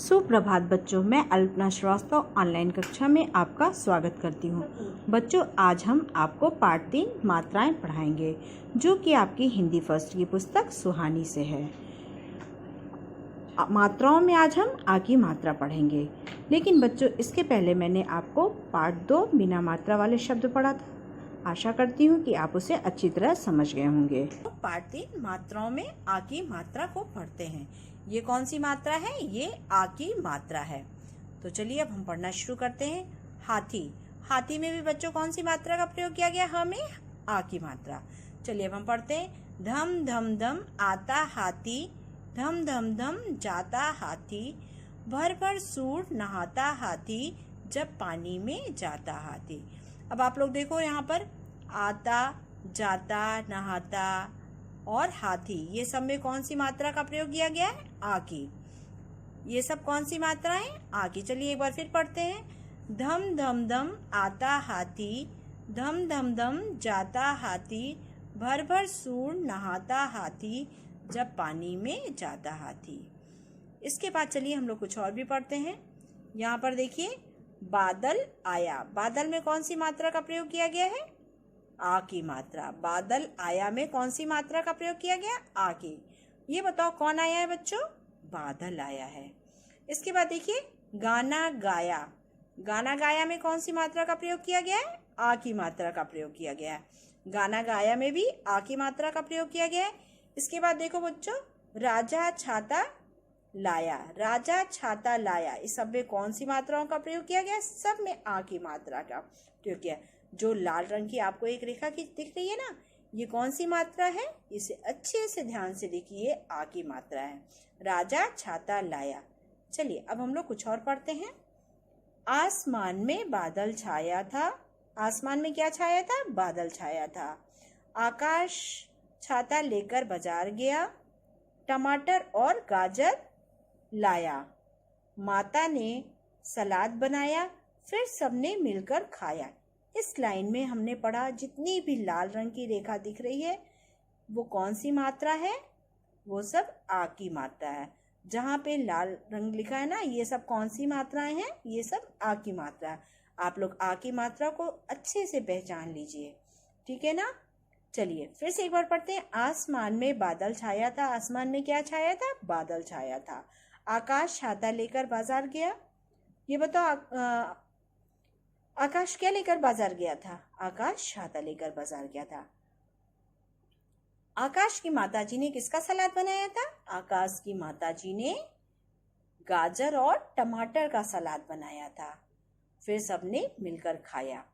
सुप्रभात बच्चों, मैं अल्पना श्रीवास्तव ऑनलाइन कक्षा में आपका स्वागत करती हूँ। बच्चों, आज हम आपको पाठ 3 मात्राएं पढ़ाएंगे, जो कि आपकी हिंदी फर्स्ट की पुस्तक सुहानी से है। मात्राओं में आज हम आ की मात्रा पढ़ेंगे, लेकिन बच्चों इसके पहले मैंने आपको पाठ 2 बिना मात्रा वाले शब्द पढ़ा था। आशा करती हूँ कि आप उसे अच्छी तरह समझ गए होंगे। तो पाठ 3 मात्राओं में आ की मात्रा को पढ़ते हैं। ये कौन सी मात्रा है? ये आ की मात्रा है। तो चलिए अब हम पढ़ना शुरू करते हैं। हाथी। हाथी में भी बच्चों कौन सी मात्रा का प्रयोग किया गया? ह में आ की मात्रा। चलिए अब हम पढ़ते हैं। धम धम धम आता हाथी, धम धम धम जाता हाथी, भर भर सूर नहाता हाथी, जब पानी में जाता हाथी। अब आप लोग देखो, यहाँ पर आता, जाता, नहाता और हाथी, ये सब में कौन सी मात्रा का प्रयोग किया गया है? आ की। ये सब कौन सी मात्रा है? आ की। चलिए एक बार फिर पढ़ते हैं। धम धम धम आता हाथी, धम धम धम जाता हाथी, भर भर सूर नहाता हाथी, जब पानी में जाता हाथी। इसके बाद चलिए हम लोग कुछ और भी पढ़ते हैं। यहाँ पर देखिए, बादल आया। बादल में कौन सी मात्रा का प्रयोग किया गया है? आ की मात्रा। बादल आया में कौन सी मात्रा का प्रयोग किया गया? आ की। ये बताओ कौन आया है बच्चों? बादल आया है। इसके बाद देखिए, गाना गाया। गाना गाया में कौन सी मात्रा का प्रयोग किया गया है? आ की मात्रा का प्रयोग किया गया है। गाना गाया में भी आ की मात्रा का प्रयोग किया गया है। इसके बाद देखो बच्चों, राजा छाता लाया। राजा छाता लाया, इस सब में कौन सी मात्राओं का प्रयोग किया गया? सब में आ की मात्रा का प्रयोग किया। जो लाल रंग की आपको एक रेखा की दिख रही है ना, ये कौन सी मात्रा है? इसे अच्छे से ध्यान से देखिए, आ की मात्रा है। राजा छाता लाया। चलिए अब हम लोग कुछ और पढ़ते हैं। आसमान में बादल छाया था। आसमान में क्या छाया था? बादल छाया था। आकाश छाता लेकर बाजार गया, टमाटर और गाजर लाया। माता ने सलाद बनाया, फिर सबने मिलकर खाया। इस लाइन में हमने पढ़ा, जितनी भी लाल रंग की रेखा दिख रही है वो कौन सी मात्रा है? वो सब आ की मात्रा है। जहाँ पे लाल रंग लिखा है ना, ये सब कौन सी मात्राएं हैं? ये सब आ की मात्रा है। आप लोग आ की मात्रा को अच्छे से पहचान लीजिए, ठीक है ना? चलिए फिर से एक बार पढ़ते हैं। आसमान में बादल छाया था। आसमान में क्या छाया था? बादल छाया था। आकाश छाता लेकर बाजार गया। ये बताओ, आकाश क्या लेकर बाजार गया था? आकाश छाता लेकर बाजार गया था। आकाश की माताजी ने किसका सलाद बनाया था? आकाश की माताजी ने गाजर और टमाटर का सलाद बनाया था। फिर सबने मिलकर खाया।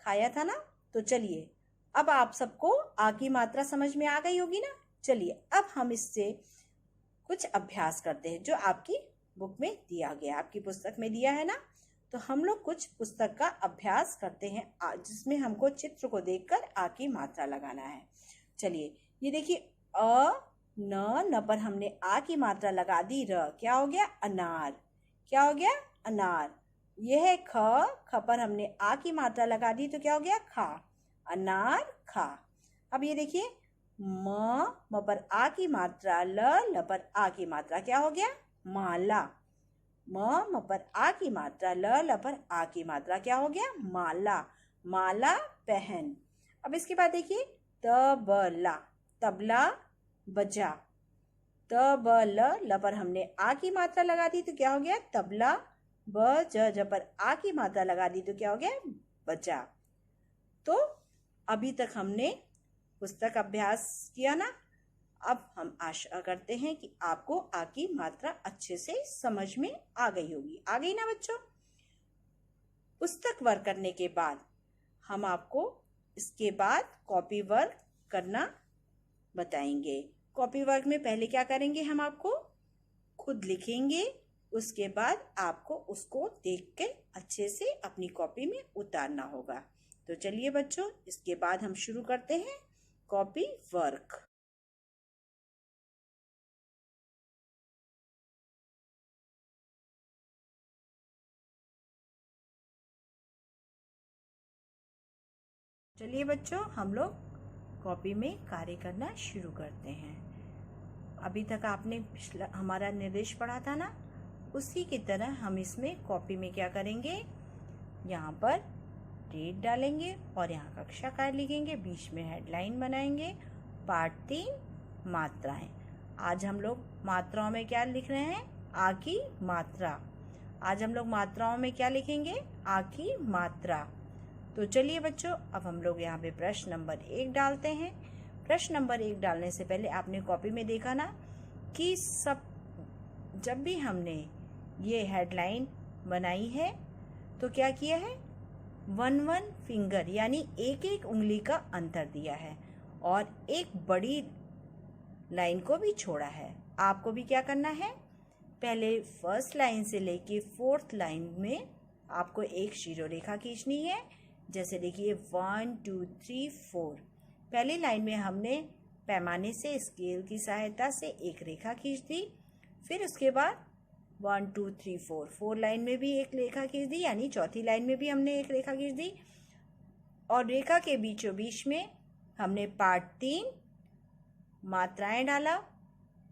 खाया था ना? तो चलिए, अब आप सबको आ की मात्रा समझ में आ गई होगी ना? चलिए अब हम इससे कुछ अभ्यास करते हैं, जो आपकी बुक में दिया गया, आपकी पुस्तक में दिया है ना। तो हम लोग कुछ पुस्तक का अभ्यास करते हैं, जिसमें हमको चित्र को देखकर आ की मात्रा लगाना है। चलिए, ये देखिए, अ न पर हमने आ की मात्रा लगा दी। र क्या हो गया? अनार। क्या हो गया? अनार। यह है ख पर हमने आ की मात्रा लगा दी, तो क्या हो गया? खा। अनार खा। अब ये देखिए, म पर आ की मात्रा, ल पर आ की मात्रा, क्या हो गया? माला। म पर आ की मात्रा, ल पर आ की मात्रा, क्या हो गया? माला। माला पहन। अब इसके बाद देखिए, तबला। तबला बजा। ल पर हमने आ की मात्रा लगा दी, तो क्या हो गया? तबला। ज पर आ की मात्रा लगा दी, तो क्या हो गया? बजा। तो अभी तक हमने पुस्तक अभ्यास किया ना। अब हम आशा करते हैं कि आपको आ की मात्रा अच्छे से समझ में आ गई होगी। आ गई ना बच्चों? पुस्तक वर्क करने के बाद हम आपको इसके बाद कॉपी वर्क करना बताएंगे। कॉपी वर्क में पहले क्या करेंगे? हम आपको खुद लिखेंगे, उसके बाद आपको उसको देख के अच्छे से अपनी कॉपी में उतारना होगा। तो चलिए बच्चों, इसके बाद हम शुरू करते हैं कॉपी वर्क। चलिए बच्चों, हम लोग कॉपी में कार्य करना शुरू करते हैं। अभी तक आपने पिछला हमारा निर्देश पढ़ा था ना, उसी की तरह हम इसमें कॉपी में क्या करेंगे, यहाँ पर डेट डालेंगे और यहाँ कक्षा कार्य लिखेंगे, बीच में हेडलाइन बनाएंगे। पाठ 3 मात्राएं। आज हम लोग मात्राओं में क्या लिख रहे हैं, आ की मात्रा। आज हम लोग मात्राओं में क्या लिखेंगे, आ की मात्रा। तो चलिए बच्चों, अब हम लोग यहाँ पे प्रश्न नंबर 1 डालते हैं। प्रश्न नंबर 1 डालने से पहले आपने कॉपी में देखा ना कि जब भी हमने ये हेडलाइन बनाई है तो क्या किया है, 1 फिंगर यानी एक एक उंगली का अंतर दिया है और एक बड़ी लाइन को भी छोड़ा है। आपको भी क्या करना है, पहले फर्स्ट लाइन से लेके 4th लाइन में आपको एक शिरोरेखा खींचनी है। जैसे देखिए 1 2 3 4। पहली लाइन में हमने पैमाने से स्केल की सहायता से एक रेखा खींच दी। फिर उसके बाद 1 2 3 4 लाइन में भी एक रेखा खींच दी, यानी चौथी लाइन में भी हमने एक रेखा खींच दी। और रेखा के बीचों बीच में हमने पाठ 3 मात्राएं डाला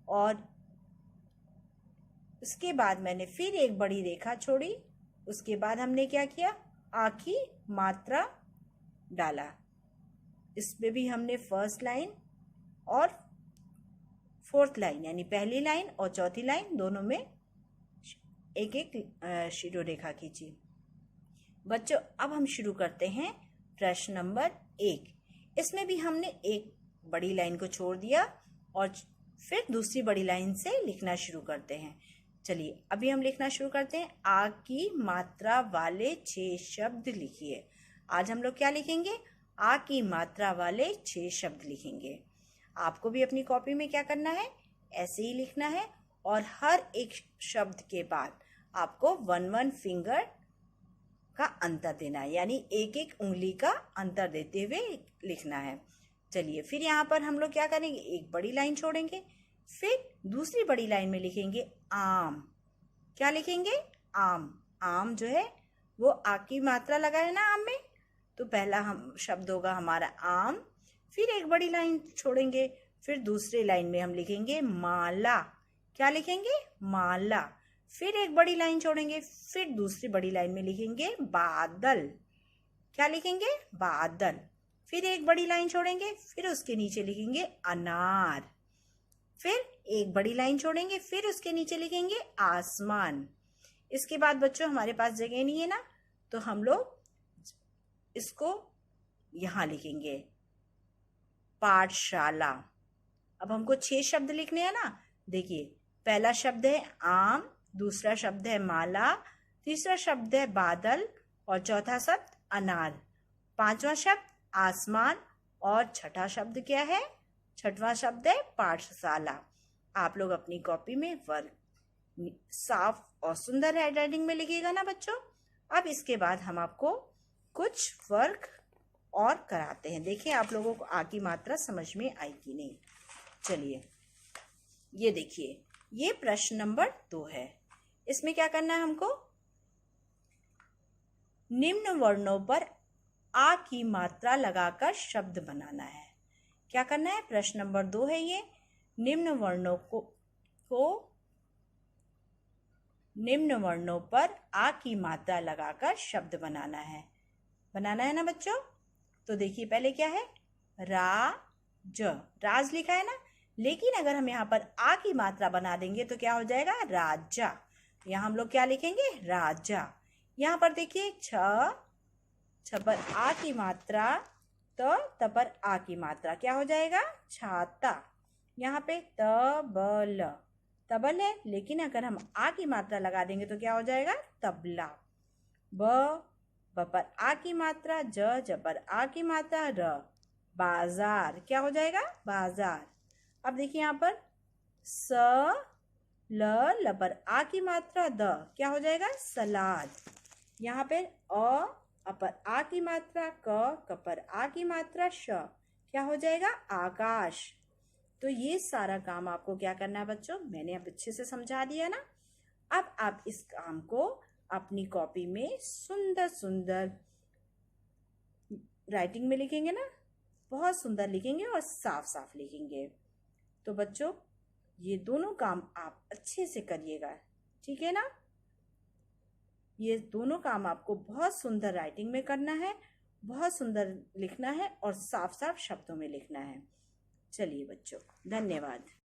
और उसके बाद मैंने फिर एक बड़ी रेखा छोड़ी। उसके बाद हमने क्या किया, आ की मात्रा डाला। इसमें भी हमने फर्स्ट लाइन और 4th लाइन यानी पहली लाइन और चौथी लाइन दोनों में एक एक शिरोरेखा खींची। बच्चों अब हम शुरू करते हैं प्रश्न नंबर 1। इसमें भी हमने एक बड़ी लाइन को छोड़ दिया और फिर दूसरी बड़ी लाइन से लिखना शुरू करते हैं। चलिए अभी हम लिखना शुरू करते हैं। आ की मात्रा वाले 6 शब्द लिखिए। आज हम लोग क्या लिखेंगे, आ की मात्रा वाले 6 शब्द लिखेंगे। आपको भी अपनी कॉपी में क्या करना है, ऐसे ही लिखना है और हर एक शब्द के बाद आपको 1 फिंगर का अंतर देना है, यानी एक एक उंगली का अंतर देते हुए लिखना है। चलिए फिर यहाँ पर हम लोग क्या करेंगे, एक बड़ी लाइन छोड़ेंगे, फिर दूसरी बड़ी लाइन में लिखेंगे आम। क्या लिखेंगे, आम। आम जो है वो आ की मात्रा लगा है ना आम में, तो पहला हम शब्द होगा हमारा आम। फिर एक बड़ी लाइन छोड़ेंगे, फिर दूसरी लाइन में हम लिखेंगे माला। क्या लिखेंगे, माला। फिर एक बड़ी लाइन छोड़ेंगे, फिर दूसरी बड़ी लाइन में लिखेंगे बादल। क्या लिखेंगे, बादल। फिर एक बड़ी लाइन छोड़ेंगे, फिर उसके नीचे लिखेंगे अनार। फिर एक बड़ी लाइन छोड़ेंगे, फिर उसके नीचे लिखेंगे आसमान। इसके बाद बच्चों हमारे पास जगह नहीं है ना, तो हम लोग इसको यहाँ लिखेंगे पाठशाला। अब हमको 6 शब्द लिखने हैं ना। देखिए पहला शब्द है आम, दूसरा शब्द है माला, तीसरा शब्द है बादल और चौथा शब्द अनार, 5वां शब्द आसमान और छठा शब्द क्या है, छठवां शब्द है पाठशाला। आप लोग अपनी कॉपी में वर्क साफ और सुंदर हैंडराइटिंग में लिखिएगा ना बच्चों। अब इसके बाद हम आपको कुछ वर्क और कराते हैं। देखिए आप लोगों को आ की मात्रा समझ में आई कि नहीं। चलिए ये देखिए, ये प्रश्न नंबर 2 है। इसमें क्या करना है हमको, निम्न वर्णों पर आ की मात्रा लगाकर शब्द बनाना है। क्या करना है, प्रश्न नंबर 2 है ये। निम्न वर्णों पर आ की मात्रा लगाकर शब्द बनाना है। बनाना है ना बच्चों। तो देखिए पहले क्या है, राज। राज लिखा है ना, लेकिन अगर हम यहाँ पर आ की मात्रा बना देंगे तो क्या हो जाएगा, राजा। यहाँ हम लोग क्या लिखेंगे, राजा। यहाँ पर देखिए छ पर आ की मात्रा, त पर आ की मात्रा क्या हो जाएगा, छाता। यहाँ पे तबल, तबल है, लेकिन अगर हम आ की मात्रा लगा देंगे तो क्या हो जाएगा, तबला। ब पर आ की मात्रा, ज पर आ की मात्रा, र बाजार। क्या हो जाएगा, बाजार। अब देखिए यहाँ पर ल पर आ की मात्रा, द क्या हो जाएगा, सलाद। यहाँ पे अ पर आ की मात्रा, क पर आ की मात्रा, श क्या हो जाएगा, आकाश। तो ये सारा काम आपको क्या करना है बच्चों, मैंने अब अच्छे से समझा दिया ना। अब आप इस काम को अपनी कॉपी में सुंदर सुंदर राइटिंग में लिखेंगे ना, बहुत सुंदर लिखेंगे और साफ साफ लिखेंगे। तो बच्चों ये दोनों काम आप अच्छे से करिएगा, ठीक है ना। ये दोनों काम आपको बहुत सुंदर राइटिंग में करना है, बहुत सुंदर लिखना है और साफ साफ शब्दों में लिखना है। चलिए बच्चों, धन्यवाद।